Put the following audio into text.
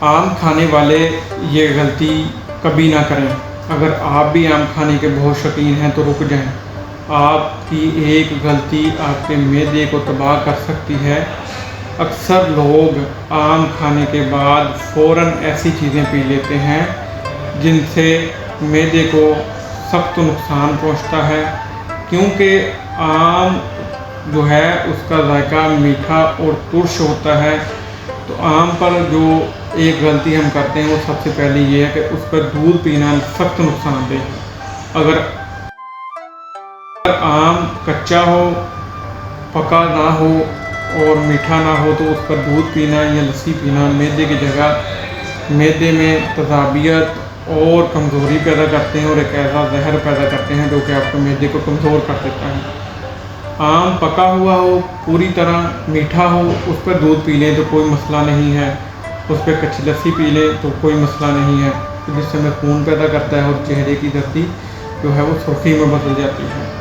आम खाने वाले ये गलती कभी ना करें। अगर आप भी आम खाने के बहुत शौकीन हैं तो रुक जाएं। आपकी एक गलती आपके मैदे को तबाह कर सकती है। अक्सर लोग आम खाने के बाद फ़ौरन ऐसी चीज़ें पी लेते हैं जिनसे मैदे को सख्त नुकसान पहुंचता है, क्योंकि आम जो है उसका जायका मीठा और तुर्श होता है। तो आम पर जो एक गलती हम करते हैं वो सबसे पहले ये है कि उस पर दूध पीना सख्त नुकसानदेह है। अगर आम कच्चा हो, पका ना हो और मीठा ना हो तो उस पर दूध पीना या लस्सी पीना मैदे की जगह मैदे में तेज़ाबियत और कमज़ोरी पैदा करते हैं और एक ऐसा जहर पैदा करते हैं जो कि आपके मैदे को कमज़ोर कर देता है। आम पका हुआ हो, पूरी तरह मीठा हो, उस पर दूध पी लें तो कोई मसला नहीं है। उस पर कच्ची लस्सी पी लें तो कोई मसला नहीं है, तो जिससे हमें खून पैदा करता है और चेहरे की जर्दी जो है वो सुर्खी में बदल जाती है।